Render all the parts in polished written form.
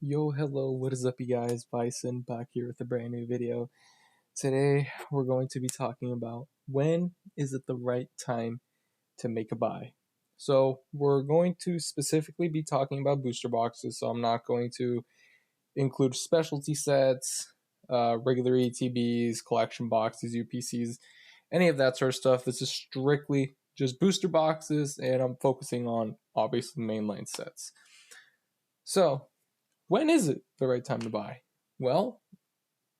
Yo, hello, what is up, you guys? Bison back here with a brand new video. Today, we're going to be talking about when is it the right time to make a buy. So, we're going to specifically be talking about booster boxes, so I'm not going to include specialty sets, regular ETBs, collection boxes, UPCs, any of that sort of stuff. This is strictly just booster boxes, and I'm focusing on obviously mainline sets. So, when is it the right time to buy? Well,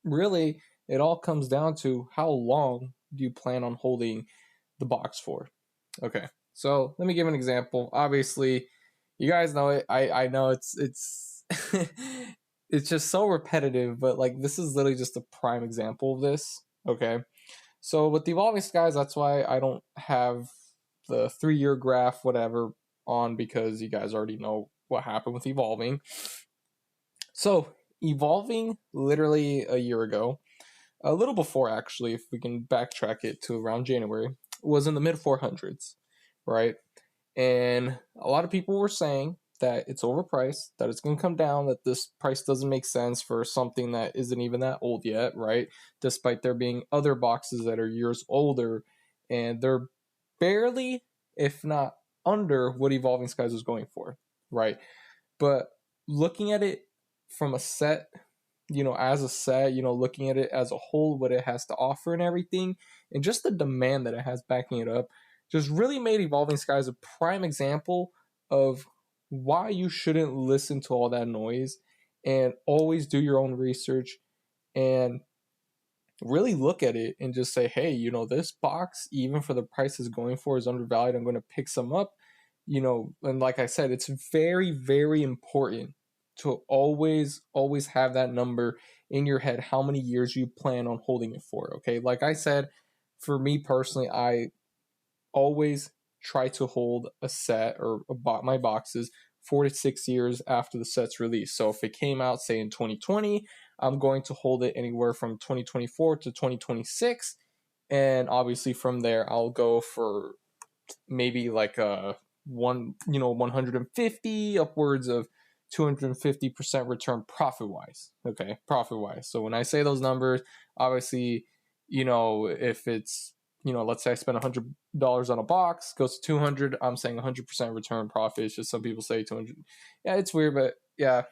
really, it all comes down to how long do you plan on holding the box for? Okay, so let me give an example. Obviously, you guys know it. I know it's it's just so repetitive, but like this is literally just a prime example of this. Okay, so with the evolving skies, that's why I don't have the 3-year graph, whatever, on because you guys already know what happened with evolving. So, evolving literally a year ago, a little before actually, if we can backtrack it to around January, was in the mid 400s, right? And a lot of people were saying that it's overpriced, that it's going to come down, that this price doesn't make sense for something that isn't even that old yet, right? Despite there being other boxes that are years older, and they're barely, if not under, what Evolving Skies was going for, right? But looking at it from a set, as a set, looking at it as a whole, what it has to offer and everything, and just the demand that it has backing it up, just really made Evolving Skies a prime example of why you shouldn't listen to all that noise and always do your own research and really look at it and just say, hey, this box, even for the price it's going for, is undervalued. I'm going to pick some up, and like I said, it's very, very important to always have that number in your head, how many years you plan on holding it for. Okay. Like I said, for me personally, I always try to hold a set or my boxes 4 to 6 years after the set's release. So if it came out, say in 2020, I'm going to hold it anywhere from 2024 to 2026. And obviously from there, I'll go for maybe like a 150 upwards of 250% return profit wise. Okay, profit wise. So when I say those numbers, obviously, if it's, let's say I spend $100 on a box, goes to 200, I'm saying 100% return profit. It's just some people say 200. Yeah, it's weird, but yeah.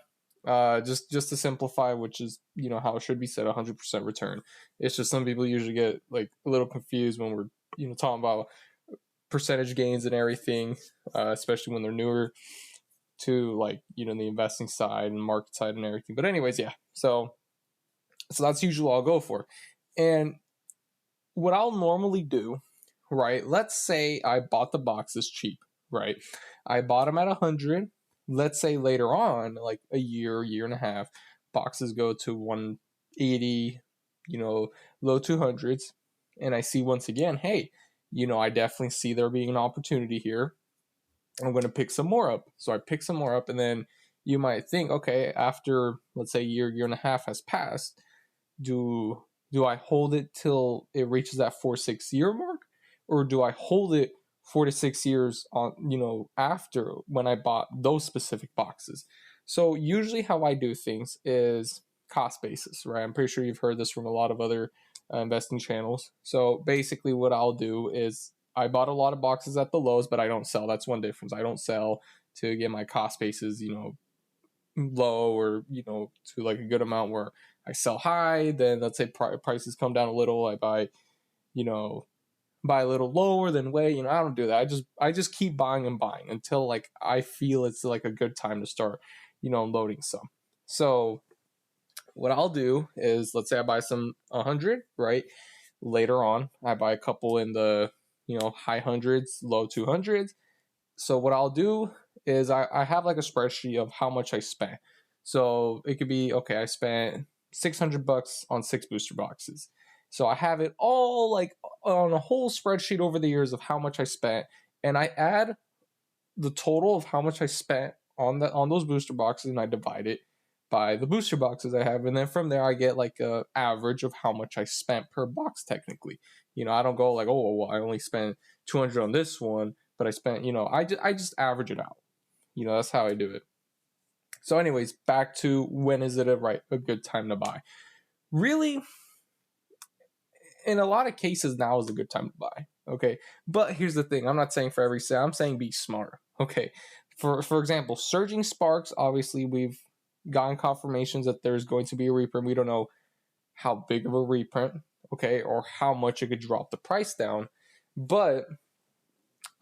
Just to simplify, which is how it should be said, 100% return. It's just some people usually get like a little confused when we're talking about percentage gains and everything, especially when they're newer to like the investing side and market side and everything. But anyways, yeah. So that's usually what I'll go for. And what I'll normally do, right? Let's say I bought the boxes cheap, right? I bought them at 100. Let's say later on, like a year and a half, boxes go to 180, low 200s, and I see once again, hey, I definitely see there being an opportunity here. I'm going to pick some more up. So I pick some more up, and then you might think, okay, after let's say a year and a half has passed, do I hold it till it reaches that 4 6 year mark, or do I hold it 4 to 6 years on after when I bought those specific boxes? So usually how I do things is cost basis, right? I'm pretty sure you've heard this from a lot of other investing channels. So basically what I'll do is I bought a lot of boxes at the lows, but I don't sell. That's one difference. I don't sell to get my cost basis, low, or to like a good amount where I sell high. Then let's say prices come down a little, I buy buy a little lower than way. I don't do that. I just keep buying and buying until like I feel it's like a good time to start loading some. So what I'll do is, let's say I buy some 100, right? Later on I buy a couple in the high hundreds, low 200s. So what I'll do is I have like a spreadsheet of how much I spent. So it could be, okay, I spent $600 on 6 booster boxes. So I have it all like on a whole spreadsheet over the years of how much I spent, and I add the total of how much I spent on those booster boxes, and I divide it by the booster boxes I have, and then from there I get like a average of how much I spent per box. Technically, I don't go like, oh, well, I only spent 200 on this one, but I spent, I just average it out. That's how I do it. So anyways, back to when is it a good time to buy? Really, in a lot of cases, now is a good time to buy. Okay. But here's the thing. I'm not saying for every sale. I'm saying be smart. Okay. For example, surging sparks, obviously we've gotten confirmations that there's going to be a reprint. We don't know how big of a reprint, okay, or how much it could drop the price down. But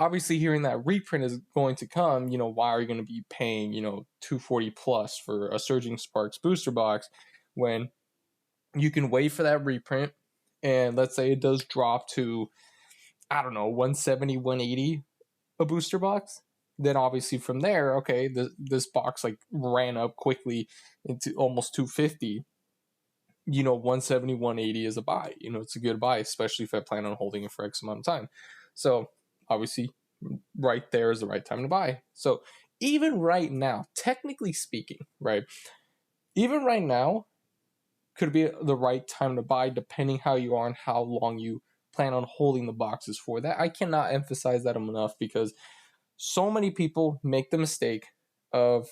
obviously hearing that reprint is going to come, why are you going to be paying, $240 plus for a surging sparks booster box when you can wait for that reprint? And let's say it does drop to, I don't know, 170, 180 a booster box. Then obviously from there, okay, this box like ran up quickly into almost 250. 170, 180 is a buy. It's a good buy, especially if I plan on holding it for X amount of time. So obviously right there is the right time to buy. So even right now, technically speaking, right, even right now could be the right time to buy depending how you are and how long you plan on holding the boxes for. That I cannot emphasize that enough, because so many people make the mistake of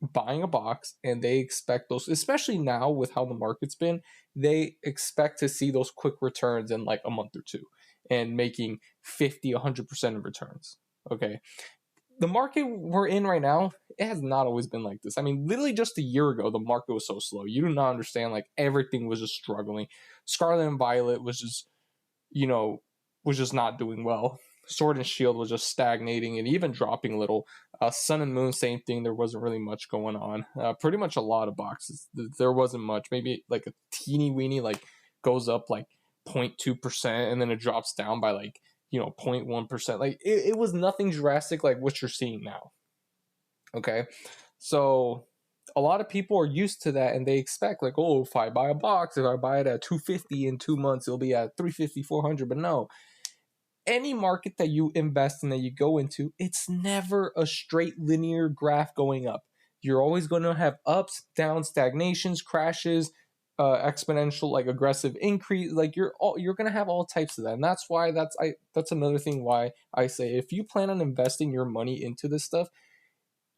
buying a box and they expect those, especially now with how the market's been, they expect to see those quick returns in like a month or two and making 50, 100% of returns. Okay. The market we're in right now, it has not always been like this. I mean, literally just a year ago, the market was so slow. You do not understand. Like everything was just struggling. Scarlet and Violet was just, not doing well. Sword and Shield was just stagnating and even dropping a little. Sun and Moon, same thing. There wasn't really much going on. Pretty much a lot of boxes. There wasn't much. Maybe like a teeny weeny, like goes up like 0.2% and then it drops down by like 0.1%. Like it was nothing drastic like what you're seeing now. Okay, so a lot of people are used to that and they expect like, oh, if I buy a box, if I buy it at 250 in 2 months, it'll be at 350, 400. But no, any market that you invest in, that you go into, it's never a straight linear graph going up. You're always going to have ups, downs, stagnations, crashes, exponential, like aggressive increase. Like you're going to have all types of that. And that's why that's another thing why I say, if you plan on investing your money into this stuff,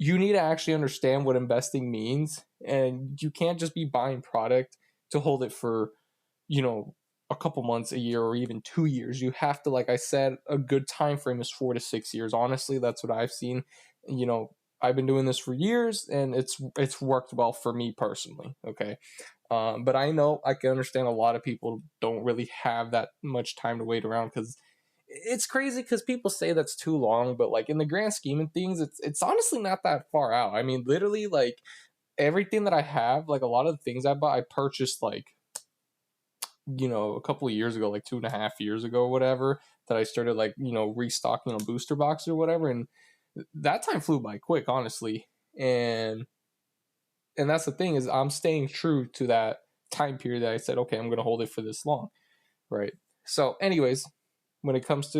you need to actually understand what investing means. And you can't just be buying product to hold it for, a couple months, a year, or even 2 years. You have to, like I said, a good time frame is 4 to 6 years. Honestly, that's what I've seen. I've been doing this for years and it's worked well for me personally. Okay. But I know I can understand a lot of people don't really have that much time to wait around, because it's crazy, because people say that's too long, but like in the grand scheme of things, it's honestly not that far out. I mean, literally, like everything that I have, like a lot of the things I bought, I purchased like, a couple of years ago, like 2.5 years ago or whatever, that I started like, restocking a booster box or whatever. And that time flew by quick, honestly. And that's the thing, is I'm staying true to that time period that I said, okay, I'm going to hold it for this long. Right. So anyways,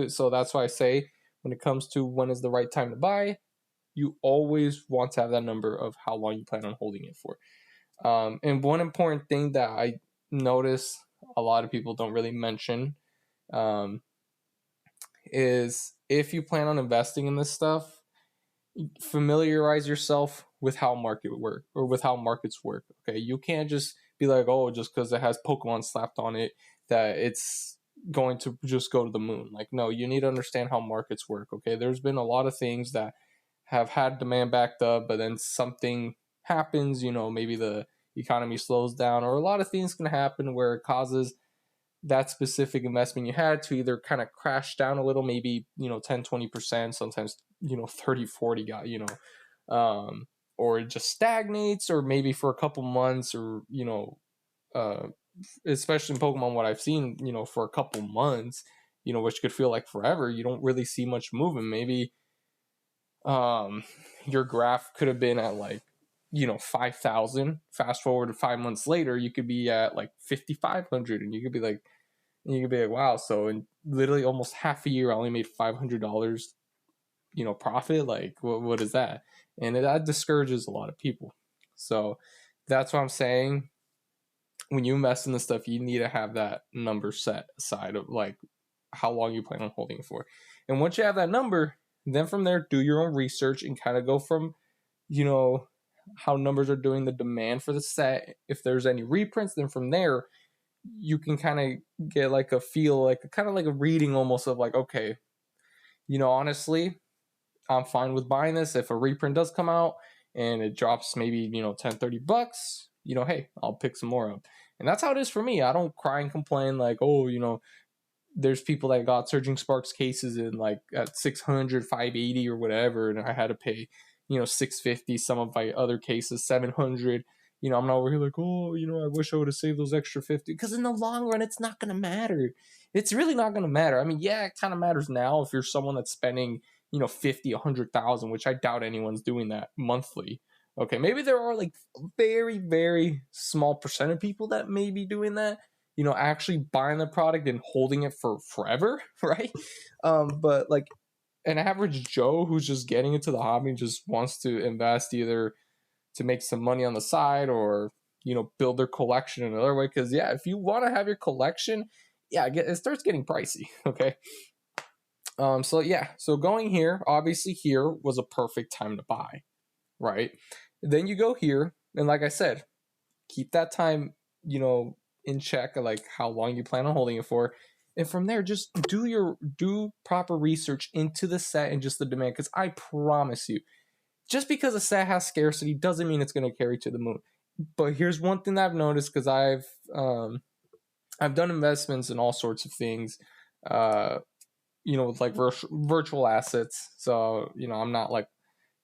so that's why I say, when it comes to when is the right time to buy, you always want to have that number of how long you plan on holding it for. And one important thing that I notice a lot of people don't really mention, is if you plan on investing in this stuff, familiarize yourself with how markets work. Okay, you can't just be like, oh, just because it has Pokemon slapped on it, that it's going to just go to the moon. Like, no, you need to understand how markets work. Okay, there's been a lot of things that have had demand backed up, but then something happens, maybe the economy slows down, or a lot of things can happen where it causes that specific investment you had to either kind of crash down a little, maybe 10-20%, sometimes 30-40 got, or it just stagnates, or maybe for a couple months, or uh especially in Pokemon, what I've seen, for a couple months, which could feel like forever, you don't really see much movement. Maybe your graph could have been at like 5,000. Fast forward to 5 months later, you could be at like 5,500, and you could be like, wow, so in literally almost half a year I only made $500 profit. Like what is that? And that discourages a lot of people. So that's what I'm saying. When you invest in this stuff, you need to have that number set aside of like how long you plan on holding it for. And once you have that number, then from there, do your own research and kind of go from, how numbers are doing, the demand for the set. If there's any reprints, then from there you can kind of get like a feel, like kind of like a reading almost of like, okay, honestly, I'm fine with buying this. If a reprint does come out and it drops maybe, $10-$30, hey, I'll pick some more up. And that's how it is for me. I don't cry and complain like, oh, there's people that got Surging Sparks cases in like at 600, 580 or whatever, and I had to pay, 650. Some of my other cases, 700. I'm not over here like, oh, I wish I would have saved those extra 50. Because in the long run, it's not going to matter. It's really not going to matter. I mean, yeah, it kind of matters now if you're someone that's spending, 50, 100,000, which I doubt anyone's doing that monthly. Okay, maybe there are like very, very small percent of people that may be doing that, actually buying the product and holding it for forever, right? But like an average Joe who's just getting into the hobby and just wants to invest either to make some money on the side or, build their collection in another way. Because, yeah, if you want to have your collection, yeah, it starts getting pricey, okay? So going here, obviously here was a perfect time to buy, right? Then you go here, and like I said, keep that time, in check, like how long you plan on holding it for. And from there, just do proper research into the set and just the demand. Because I promise you, just because a set has scarcity doesn't mean it's going to carry to the moon. But here's one thing that I've noticed, because I've done investments in all sorts of things, with like virtual assets. So, I'm not like,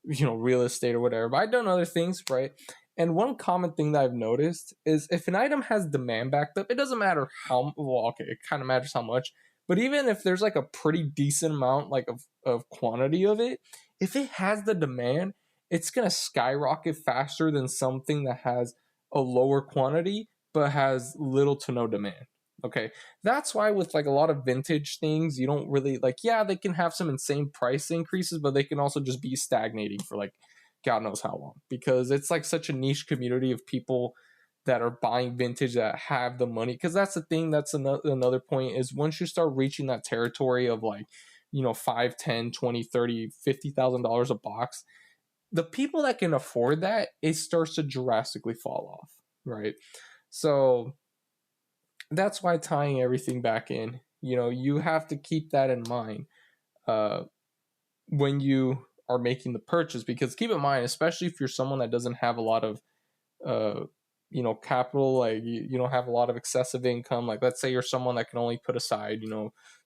real estate or whatever, but I've done other things, right? And one common thing that I've noticed is if an item has demand backed up, it doesn't matter how well, okay, it kind of matters how much, but even if there's like a pretty decent amount like of quantity of it, if it has the demand, it's gonna skyrocket faster than something that has a lower quantity but has little to no demand. Okay, that's why with like a lot of vintage things, you don't really like, yeah, they can have some insane price increases, but they can also just be stagnating for like God knows how long, because it's like such a niche community of people that are buying vintage that have the money. Because that's the thing, that's another point, is once you start reaching that territory of like, 5, 10, 20, 30, $50,000 a box, the people that can afford that, it starts to drastically fall off, right? So that's why tying everything back in, you have to keep that in mind when you are making the purchase. Because keep in mind, especially if you're someone that doesn't have a lot of capital, like you don't have a lot of excessive income, like let's say you're someone that can only put aside,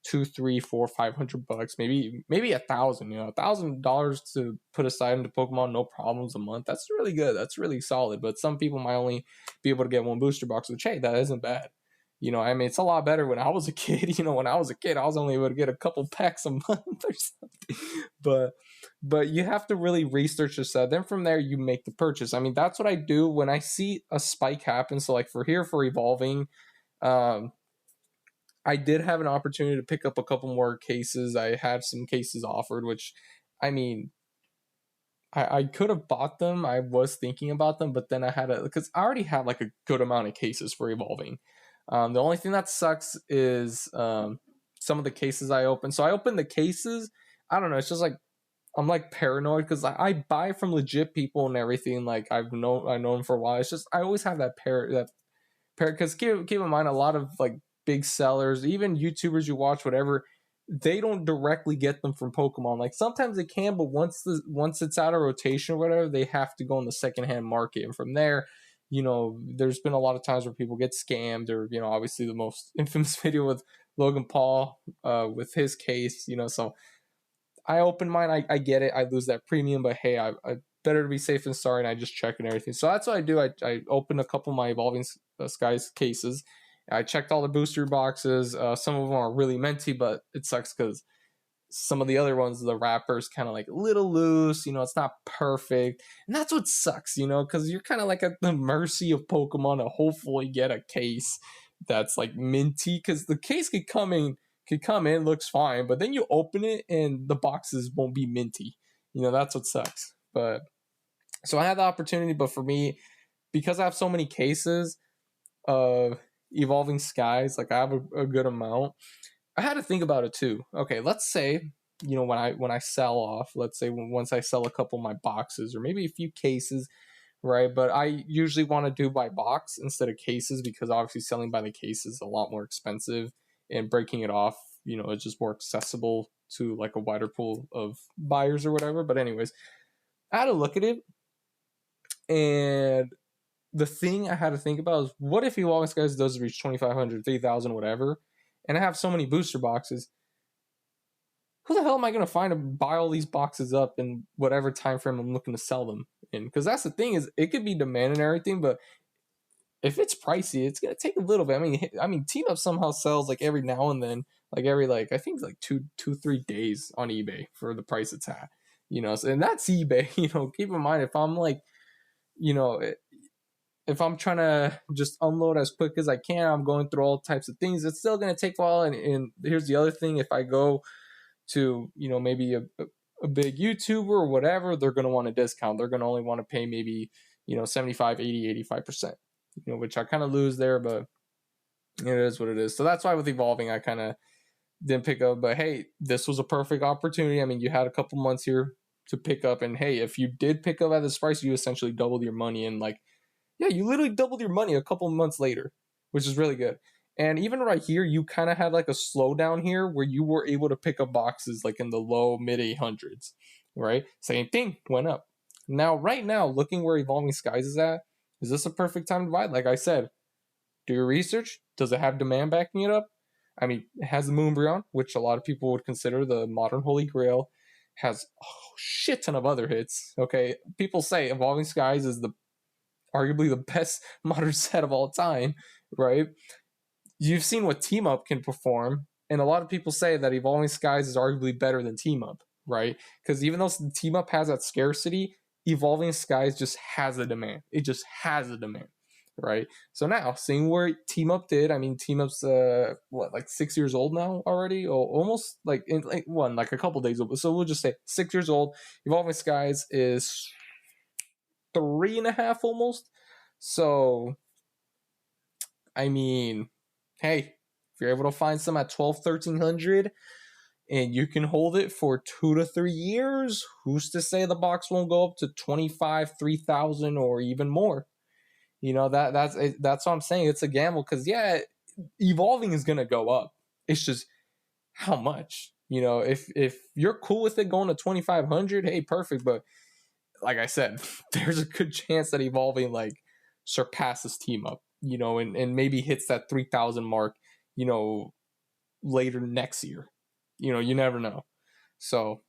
two, three, four, $500, maybe $1,000 to put aside into Pokemon, no problems a month. That's really good. That's really solid. But some people might only be able to get one booster box, which, hey, that isn't bad. I mean, it's a lot better when I was a kid. When I was a kid, I was only able to get a couple packs a month or something. But you have to really research the set. Then from there, you make the purchase. I mean, that's what I do when I see a spike happen. So like for Evolving, I did have an opportunity to pick up a couple more cases. I had some cases offered, which, I mean, I could have bought them. I was thinking about them, but then I had because I already have like a good amount of cases for Evolving. The only thing that sucks is some of the cases I opened. So I opened the cases. I don't know. It's just like I'm like paranoid because I buy from legit people and everything. Like I've known them for a while. It's just I always have that pair because keep in mind, a lot of like big sellers, even YouTubers you watch, whatever, they don't directly get them from Pokemon. Like sometimes they can, but once it's out of rotation or whatever, they have to go in the secondhand market, and from there, there's been a lot of times where people get scammed, or obviously the most infamous video with Logan Paul with his case, so I open mine. I get it. I lose that premium, but hey, I better to be safe than sorry, and I just check and everything. So that's what I do. I open a couple of my Evolving Skies cases. I checked all the booster boxes. Some of them are really minty, but it sucks because some of the other ones, the wrapper's kind of like a little loose. It's not perfect, and that's what sucks. Because you're kind of like at the mercy of Pokemon to hopefully get a case that's like minty, because the case could come in, looks fine, but then you open it and the boxes won't be minty. That's what sucks. But so I had the opportunity, but for me, because I have so many cases of Evolving Skies, like I have a good amount, I had to think about it too. Okay, let's say, when I sell off, let's say once I sell a couple of my boxes or maybe a few cases, right? But I usually want to do by box instead of cases, because obviously selling by the case is a lot more expensive, and breaking it off, it's just more accessible to like a wider pool of buyers or whatever. But anyways, I had to look at it, and the thing I had to think about is, what if Evolving Skies does reach 2,500, 3,000, whatever, and I have so many booster boxes? Who the hell am I going to find to buy all these boxes up in whatever time frame I'm looking to sell them in? Because that's the thing, is it could be demand and everything, but if it's pricey, it's going to take a little bit. I mean, Team Up somehow sells like every now and then, like every like I think like 3 days on eBay for the price it's at. So, and that's eBay. Keep in mind, if I'm like, you know, if I'm trying to just unload as quick as I can, I'm going through all types of things. It's still going to take a while. And here's the other thing: if I go to maybe a big YouTuber or whatever, they're going to want a discount. They're going to only want to pay maybe 75, 80, 85%. Which I kind of lose there, but it is what it is. So that's why with Evolving, I kind of didn't pick up. But hey, this was a perfect opportunity. I mean, you had a couple months here to pick up, and hey, if you did pick up at this price, you essentially doubled your money. And like, yeah, you literally doubled your money a couple months later, which is really good. And even right here, you kind of had like a slowdown here where you were able to pick up boxes like in the low mid 800s, right? Same thing, went up. Now, right now, looking where Evolving Skies is this a perfect time to buy? Like I said, do your research. Does it have demand backing it up? I mean, it has the Moonbreon, which a lot of people would consider the modern Holy Grail. Has a shit ton of other hits. Okay, people say Evolving Skies is arguably the best modern set of all time, right? You've seen what Team Up can perform, and a lot of people say that Evolving Skies is arguably better than Team Up, right? Because even though Team Up has that scarcity, Evolving Skies just has a demand. It just has a demand, right? So now, seeing where Team Up did, I mean, Team Up's like 6 years old now already, or almost like like a couple days old. So we'll just say 6 years old. Evolving Skies is 3.5 almost. So, I mean, hey, if you're able to find some at 12, 1300 and you can hold it for 2 to 3 years, who's to say the box won't go up to 25, 3,000 or even more? That's what I'm saying. It's a gamble, because yeah, Evolving is going to go up. It's just how much. If you're cool with it going to 2,500, hey, perfect. But like I said, there's a good chance that Evolving like surpasses Team Up, and maybe hits that 3,000 mark, later next year. You never know. So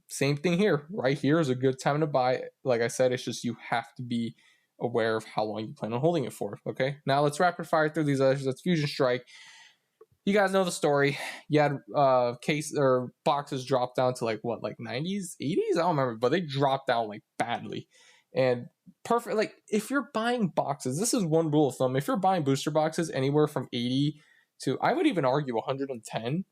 same thing here. Right here is a good time to buy. Like I said, it's just you have to be aware of how long you plan on holding it for. Okay, now let's rapid fire through these others. That's Fusion Strike. You guys know the story. You had case or boxes drop down to like 90s, 80s? I don't remember, but they dropped down like badly. And perfect, like if you're buying boxes, this is one rule of thumb. If you're buying booster boxes anywhere from 80 to, I would even argue 110,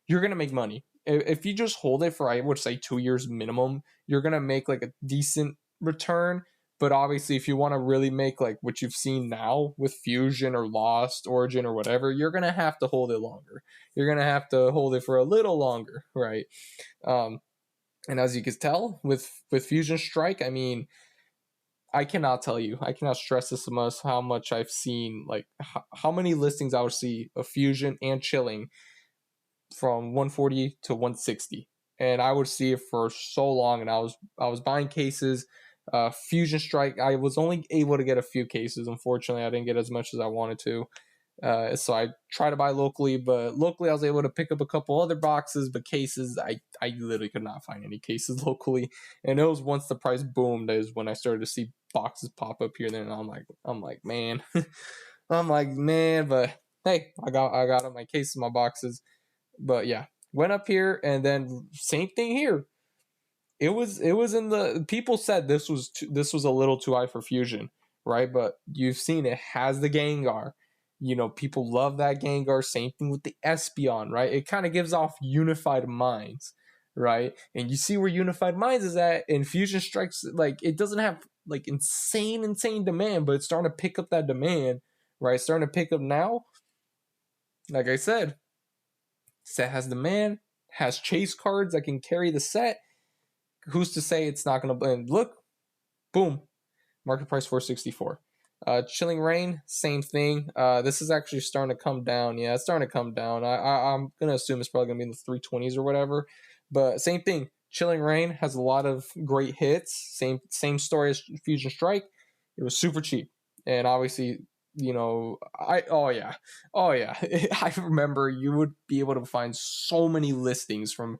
you're gonna make money. If you just hold it for, I would say 2 years minimum, you're gonna make like a decent return. But obviously, if you want to really make like what you've seen now with Fusion or Lost, Origin or whatever, you're going to have to hold it longer. You're going to have to hold it for a little longer, right? And as you can tell with Fusion Strike, I mean, I cannot stress this enough how much I've seen, like how many listings I would see of Fusion and Chilling from 140 to 160. And I would see it for so long, and I was buying cases. Fusion Strike, I was only able to get a few cases. Unfortunately, I didn't get as much as I wanted to. So I try to buy locally, but locally I was able to pick up a couple other boxes, but cases, I literally could not find any cases locally. And it was once the price boomed is when I started to see boxes pop up here and there, and I'm like, man. But hey, I got my cases, my boxes. But yeah, went up here, and then same thing here. It was in the, people said this was a little too high for Fusion, right? But you've seen it has the Gengar. People love that Gengar. Same thing with the Espeon, right? It kind of gives off Unified Minds, right? And you see where Unified Minds is at, and Fusion Strikes, like it doesn't have like insane demand, but it's starting to pick up that demand, right? It's starting to pick up now. Like I said, set has demand, has chase cards that can carry the set. Who's to say it's not going to blend? Look, boom. market price 464. Chilling Reign, same thing. This is actually starting to come down. Yeah, it's starting to come down. I'm gonna assume it's probably gonna be in the 320s or whatever. But same thing. Chilling Reign has a lot of great hits. Same story as Fusion Strike. It was super cheap, and obviously, oh yeah, I remember you would be able to find so many listings from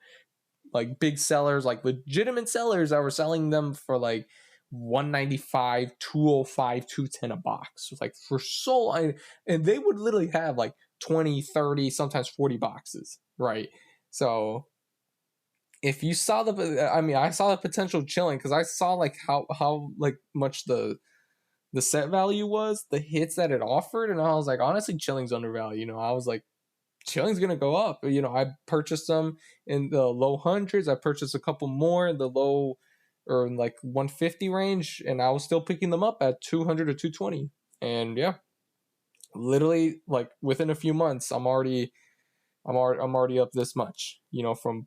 like big sellers, like legitimate sellers that were selling them for like 195, 205, 210 a box. So like for so long, and they would literally have like 20, 30, sometimes 40 boxes, right? So if you saw I saw the potential chilling because I saw like how like much the set value was, the hits that it offered, and I was like, honestly, chilling's undervalued. I was like, chilling's gonna go up. I purchased them in the low hundreds. I purchased a couple more in the low or in like 150 range, and I was still picking them up at 200 or 220. And yeah, literally like within a few months, I'm already up this much. From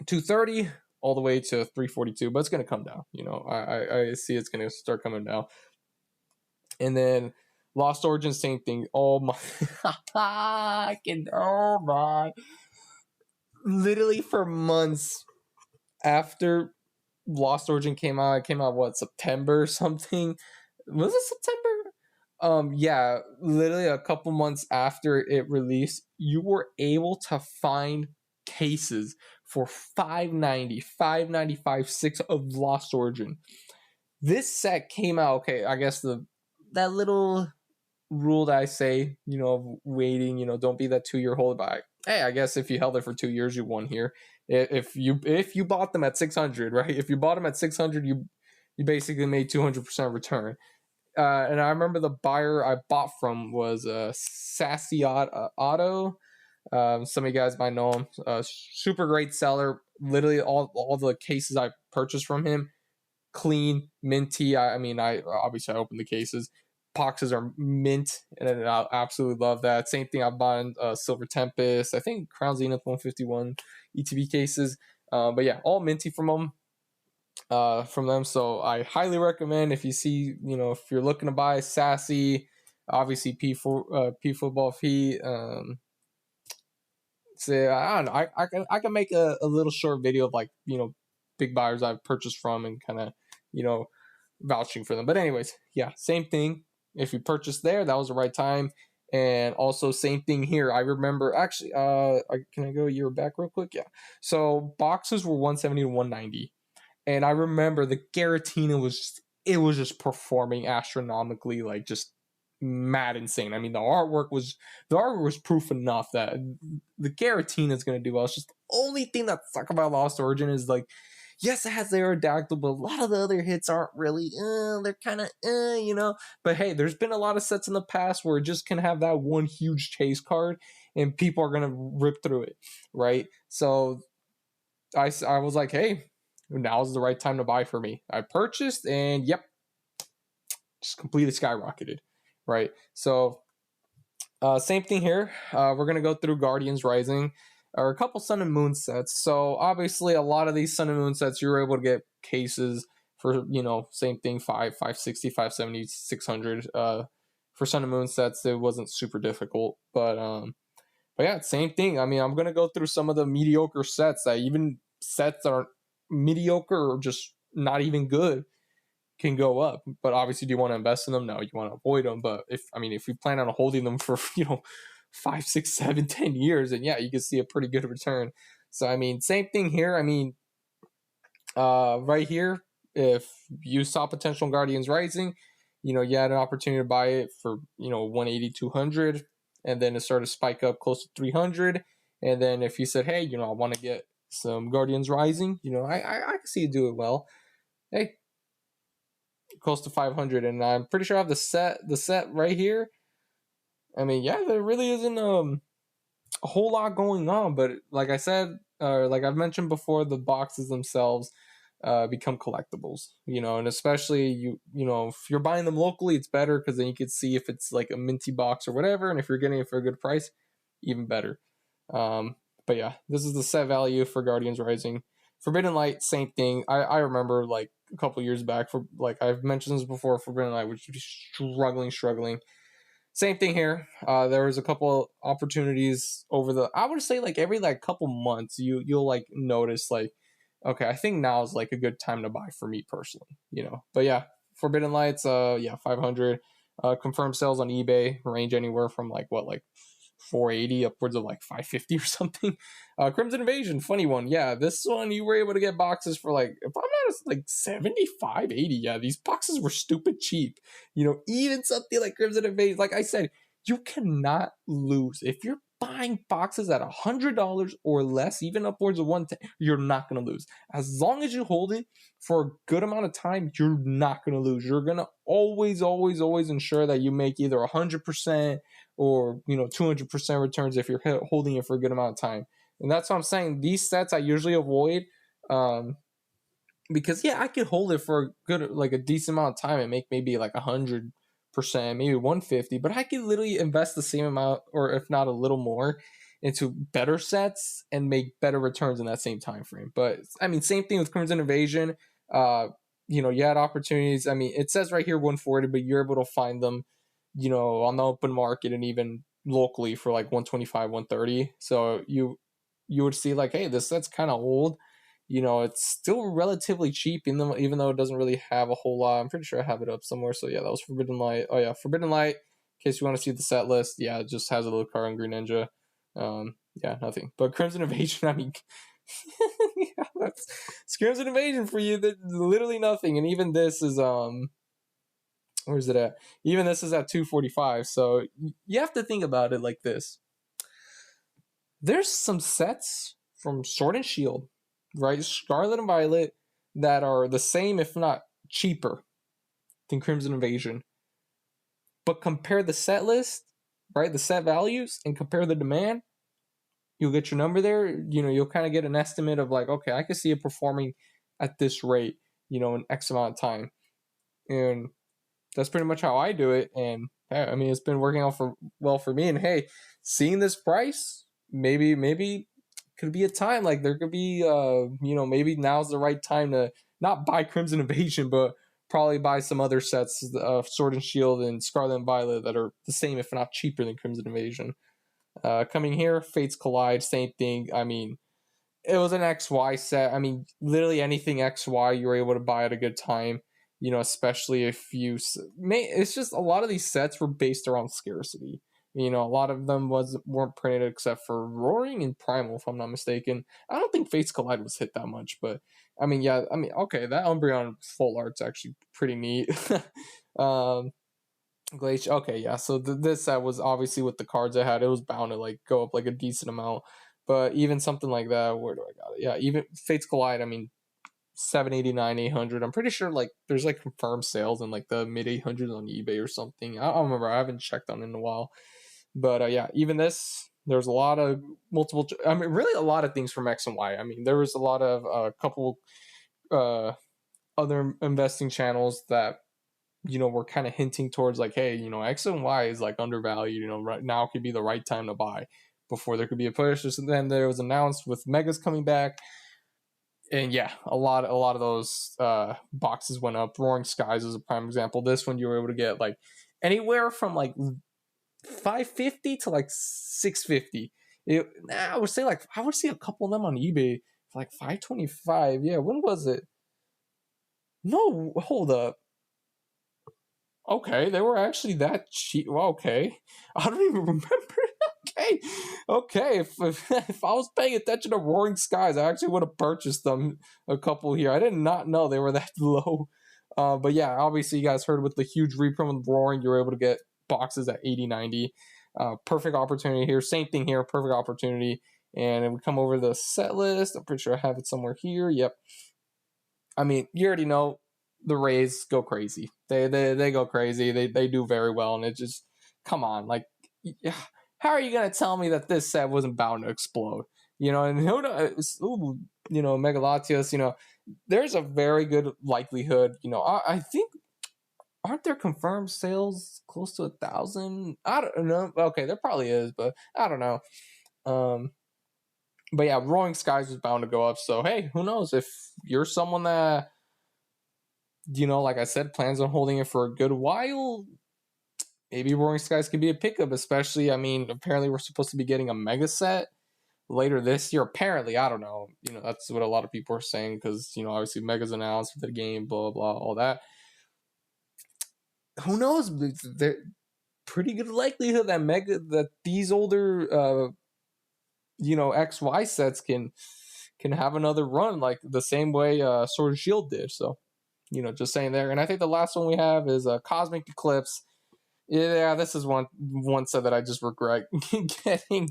230 all the way to 342, but it's gonna come down. I see it's gonna start coming down. And then Lost Origin, same thing. Oh my, oh my. Literally for months after Lost Origin came out, it came out what, September or something? Was it September? Yeah, literally a couple months after it released, you were able to find cases for 590, 595, 6 of Lost Origin. This set came out, okay, I guess that little rule that I say, of waiting, don't be that 2-year hold by. Hey, I guess if you held it for 2 years, you won here. If you bought them at 600, right? If you bought them at 600, you basically made 200% return. And I remember the buyer I bought from was Sassy Auto. Some of you guys might know him. Super great seller. Literally all the cases I purchased from him, clean, minty. I obviously I opened the cases. Boxes are mint, and I absolutely love that. Same thing I bought in Silver Tempest. I think Crown Zenith 151 ETB cases. But yeah, all minty from them. So I highly recommend if you see, if you're looking to buy Sassy, obviously P Football Fee. So I don't know. I can make a little short video of like big buyers I've purchased from and kind of vouching for them. But anyways, yeah, same thing. If you purchased there, that was the right time. And also same thing here. I remember actually, can I go a year back real quick? Yeah. So boxes were 170 to 190. And I remember the Garatina was just performing astronomically, like just mad insane. I mean, the artwork was proof enough that the Garatina is going to do well. It's just the only thing that sucks about Lost Origin is like, yes, it has the Aerodactyl, but a lot of the other hits aren't really, they're kind of, But hey, there's been a lot of sets in the past where it just can have that one huge chase card and people are going to rip through it, right? So I was like, hey, now's the right time to buy for me. I purchased and yep, just completely skyrocketed, right? So same thing here. We're going to go through Guardians Rising or a couple Sun and Moon sets. So obviously a lot of these Sun and Moon sets, you were able to get cases for, same thing, 560, 570, 600. For Sun and Moon sets, it wasn't super difficult. But yeah, same thing. I mean, I'm going to go through some of the mediocre sets sets that are mediocre or just not even good can go up. But obviously, do you want to invest in them? No, you want to avoid them. But if you plan on holding them for 5, 6, 7, 10 years, then yeah, you can see a pretty good return. So I mean, same thing here. I mean, right here, if you saw potential in Guardians Rising, you had an opportunity to buy it for 180, 200, and then it started to spike up close to 300. And then if you said, hey, I want to get some Guardians Rising, I can see you do it well. Hey, close to 500, and I'm pretty sure I have the set right here. I mean, yeah, there really isn't a whole lot going on, but like I said, like I've mentioned before, the boxes themselves become collectibles, and especially if you're buying them locally, it's better because then you can see if it's like a minty box or whatever, and if you're getting it for a good price, even better. But yeah, this is the set value for Guardians Rising. Forbidden Light, same thing. I remember like a couple years back, for like I've mentioned this before, Forbidden Light was struggling. Same thing here. There was a couple opportunities over the, I would say like every like couple months you'll like notice like, okay, I think now is like a good time to buy for me personally, But yeah, Forbidden Lights, yeah, 500. Confirmed sales on eBay range anywhere from like what, like 480 upwards of like 550 or something. Crimson Invasion, funny one. Yeah, this one you were able to get boxes for like, if I'm not, like 75, 80. Yeah, these boxes were stupid cheap. Even something like Crimson Invasion, like I said, you cannot lose. If you're buying boxes at $100 or less, even upwards of 110, you're not going to lose. As long as you hold it for a good amount of time, you're not going to lose. You're going to always ensure that you make either 100% or 200% returns if you're holding it for a good amount of time. And that's what I'm saying. These sets I usually avoid, because yeah, I could hold it for a good, like a decent amount of time and make maybe like 100%, maybe 150, but I could literally invest the same amount, or if not a little more, into better sets and make better returns in that same time frame. But I mean, same thing with Crimson Invasion. You had opportunities. I mean, it says right here 140, but you're able to find them, on the open market and even locally for like 125, 130. So you would see like, hey, this set's kind of old. It's still relatively cheap, even though it doesn't really have a whole lot. I'm pretty sure I have it up somewhere. So yeah, that was Forbidden Light. Oh yeah, Forbidden Light. In case you want to see the set list, yeah, it just has a little car on Green Ninja. Yeah, nothing. But Crimson Invasion, I mean, yeah, it's Crimson Invasion for you. That literally nothing. And even this is where's it at? Even this is at 245. So you have to think about it like this. There's some sets from Sword and Shield, right? Scarlet and Violet, that are the same, if not cheaper, than Crimson Invasion. But compare the set list, right? The set values, and compare the demand. You'll get your number there. You'll kind of get an estimate of like, okay, I can see it performing at this rate, in X amount of time. And that's pretty much how I do it. And I mean, it's been working out well for me. And hey, seeing this price, maybe could be a time, like there could be maybe now's the right time to not buy Crimson Invasion, but probably buy some other sets of Sword and Shield and Scarlet and Violet that are the same, if not cheaper, than Crimson Invasion. Coming here, Fates Collide, same thing. I mean, it was an XY set. I mean, literally anything XY you were able to buy at a good time, especially if it's just a lot of these sets were based around scarcity. A lot of them weren't printed except for Roaring and Primal, if I'm not mistaken. I don't think Fates Collide was hit that much, but I mean, yeah, I mean, okay, that Umbreon full art's actually pretty neat. Glacier, okay, yeah. So this set was obviously with the cards I had, it was bound to like go up like a decent amount. But even something like that, where do I got it? Yeah, even Fates Collide, I mean, 789, 800. I'm pretty sure like there's like confirmed sales in like the mid 800s on eBay or something. I don't remember. I haven't checked on it in a while. But yeah, even this, there's a lot of I mean, really a lot of things from X and Y. I mean, there was a lot of a couple other investing channels that we're kind of hinting towards like, hey, X and Y is like undervalued. Right now could be the right time to buy before there could be a push. And then there was announced with Megas coming back, and yeah, a lot of those boxes went up. Roaring Skies is a prime example. This one you were able to get like anywhere from like 550 to like 650. I would say like I would see a couple of them on eBay for like 525. Yeah, when was it? No, hold up. Okay, they were actually that cheap. Well, okay, I don't even remember. Okay. If I was paying attention to Roaring Skies, I actually would have purchased them a couple here. I did not know they were that low. But yeah, obviously you guys heard with the huge reprint with Roaring, you were able to get boxes at 80, 90. Perfect opportunity here. Same thing here. Perfect opportunity. And if we come over to the set list, I'm pretty sure I have it somewhere here. Yep. I mean, you already know the Rays go crazy. They go crazy. They do very well, and it just, come on, like, how are you gonna tell me that this set wasn't bound to explode? And who knows? Megalatios. There's a very good likelihood. I think, aren't there confirmed sales close to 1,000? I don't know. Okay, there probably is, but I don't know. But yeah, Roaring Skies is bound to go up. So hey, who knows if you're someone that, like I said, plans on holding it for a good while. Maybe Roaring Skies could be a pickup, especially, I mean, apparently we're supposed to be getting a mega set later this year. Apparently, I don't know. That's what a lot of people are saying because, obviously Mega's announced with the game, blah, blah, all that. Who knows? There's pretty good likelihood that these older, XY sets can have another run like the same way Sword and Shield did. So, just saying there. And I think the last one we have is Cosmic Eclipse. Yeah, this is one set that I just regret getting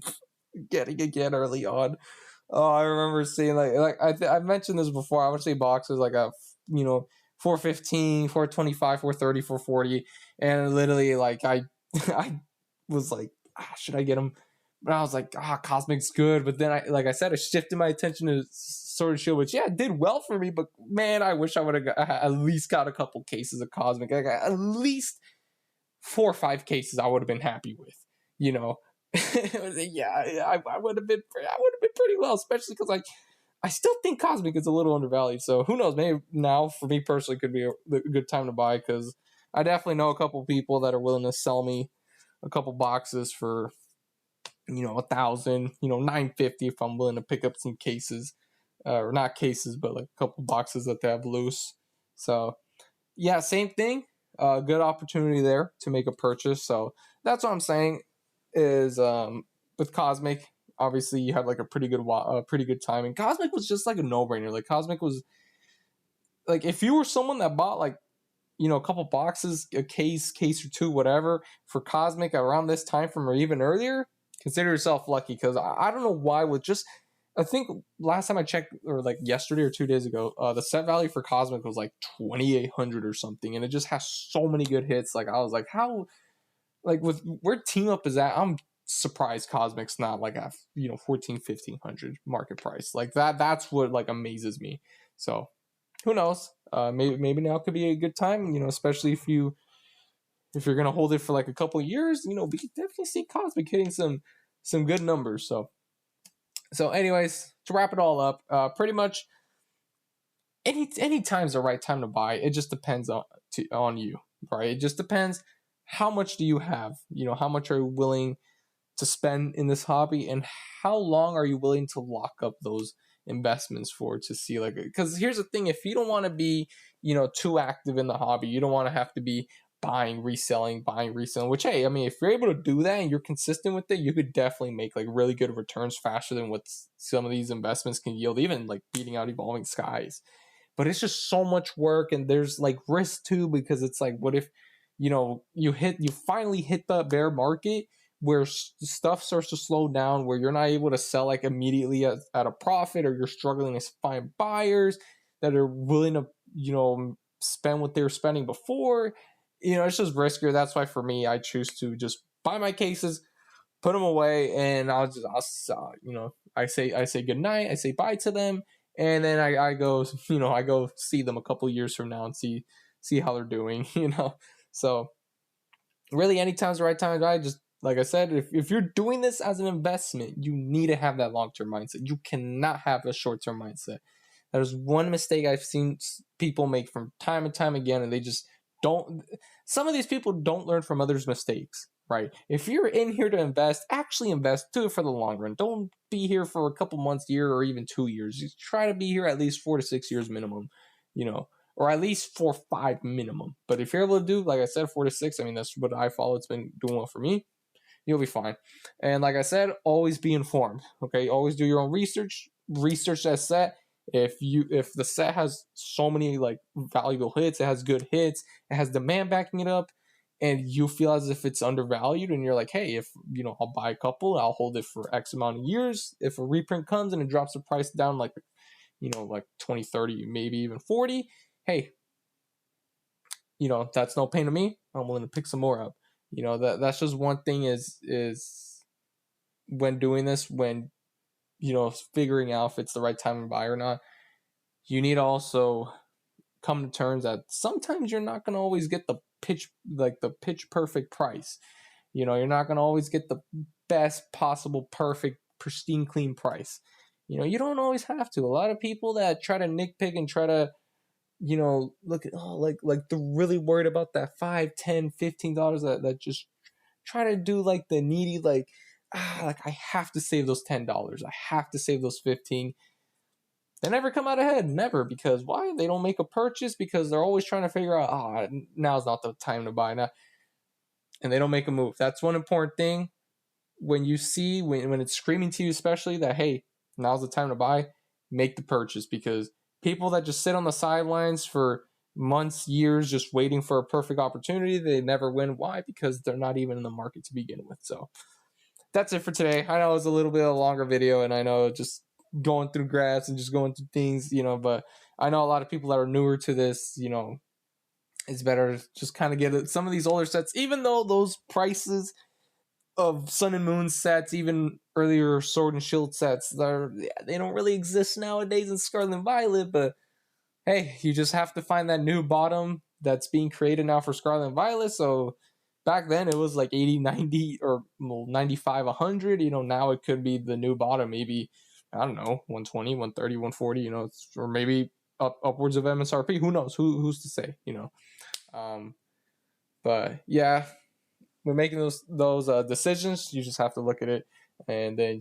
again early on. Oh, I remember seeing I mentioned this before. I would say boxes like a 415, 425, 430, 440, and literally like I I was like, should I get them? But I was like, Cosmic's good. But then like I said, I shifted my attention to Sword and Shield, which it did well for me. But man, I wish I would have at least got a couple cases of Cosmic, like at least 4 or 5 cases. I would have been happy with, yeah, I would have been pretty well, especially because I still think Cosmic is a little undervalued. So who knows? Maybe now for me personally could be a good time to buy because I definitely know a couple people that are willing to sell me a couple boxes for 1,000, 950 if I'm willing to pick up some cases, or not cases, but like a couple boxes that they have loose. So yeah, same thing. Good opportunity there to make a purchase. So that's what I'm saying is with Cosmic, obviously you had like a pretty good timing. Cosmic was just like a no-brainer. Like Cosmic was like if you were someone that bought like a couple boxes, a case or two, whatever for Cosmic around this time from or even earlier, consider yourself lucky because I don't know why with just. I think last time I checked, or like yesterday or 2 days ago, the set value for Cosmic was like 2,800 or something, and it just has so many good hits. Like I was like, how, like with where Team Up is at, I'm surprised Cosmic's not like at 1,500 market price. Like that's what like amazes me. So who knows? Maybe now could be a good time. Especially if you're gonna hold it for like a couple of years. We could definitely see Cosmic hitting some good numbers. So anyways, to wrap it all up, pretty much any time's the right time to buy. It just depends on you, right? It just depends how much do you have. How much are you willing to spend in this hobby, and how long are you willing to lock up those investments for to see like. Because here's the thing: if you don't want to be too active in the hobby, you don't want to have to be buying, reselling, which, hey, I mean, if you're able to do that and you're consistent with it, you could definitely make like really good returns faster than what some of these investments can yield, even like beating out Evolving Skies. But it's just so much work, and there's like risk too, because it's like, what if you finally hit the bear market where stuff starts to slow down, where you're not able to sell like immediately at a profit, or you're struggling to find buyers that are willing to spend what they were spending before. It's just riskier. That's why for me, I choose to just buy my cases, put them away, and I'll I say good night, I say bye to them, and then I go I go see them a couple years from now and see how they're doing. So really, anytime's the right time to buy. Just like I said, if you're doing this as an investment, you need to have that long-term mindset. You cannot have a short-term mindset. There's one mistake I've seen people make from time and time again, and they just don't. Some of these people don't learn from others' mistakes, right? If you're in here to invest, actually invest. Do it for the long run. Don't be here for a couple months, year, or even 2 years. Just try to be here at least 4 to 6 years minimum, or at least 4 or 5 minimum. But if you're able to do, like I said, 4 to 6, I mean, that's what I follow. It's been doing well for me. You'll be fine. And like I said, always be informed. Okay, always do your own research. Research that set. If the set has so many like valuable hits, it has good hits, it has demand backing it up, and you feel as if it's undervalued, and you're like, hey, if I'll buy a couple, I'll hold it for X amount of years. If a reprint comes and it drops the price down like like 20, 30, maybe even 40, hey, that's no pain to me. I'm willing to pick some more up. That's just one thing is when doing this, when figuring out if it's the right time to buy or not, you need to also come to terms that sometimes you're not going to always get the pitch perfect price. You're not going to always get the best possible perfect pristine clean price. You don't always have to. A lot of people that try to nitpick and try to, look at, like they're really worried about that 5, 10, $15 that just try to do like the needy, like I have to save those $10. I have to save those 15. They never come out ahead, never, because why? They don't make a purchase because they're always trying to figure out, now's not the time to buy now, and they don't make a move. That's one important thing. When you see, when it's screaming to you, especially that, hey, now's the time to buy, make the purchase, because people that just sit on the sidelines for months, years, just waiting for a perfect opportunity, they never win. Why? Because they're not even in the market to begin with. So that's it for today. I know it was a little bit of a longer video, and I know just going through graphs and just going through things, but I know a lot of people that are newer to this, it's better to just kind of get it. Some of these older sets, even though those prices of Sun and Moon sets, even earlier Sword and Shield sets, they don't really exist nowadays in Scarlet and Violet, but hey, you just have to find that new bottom that's being created now for Scarlet and Violet. So back then it was like 80, 90, or 95, 100. Now it could be the new bottom, maybe, I don't know, 120, 130, 140, or maybe upwards of MSRP. Who knows? Who's to say, but yeah, when making those decisions, you just have to look at it, and then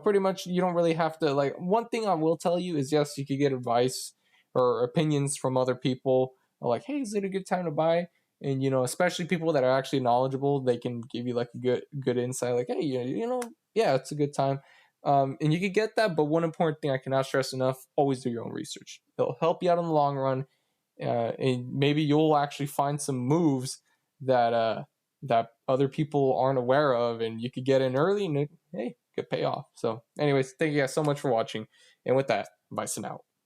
pretty much you don't really have to, like, one thing I will tell you is, yes, you could get advice or opinions from other people, like, hey, is it a good time to buy? And especially people that are actually knowledgeable, they can give you like a good insight, like, hey, yeah, it's a good time. And you could get that, but one important thing I cannot stress enough: always do your own research. It'll help you out in the long run, and maybe you'll actually find some moves that other people aren't aware of, and you could get in early, and hey, could pay off. So anyways, thank you guys so much for watching, and with that, bye for now.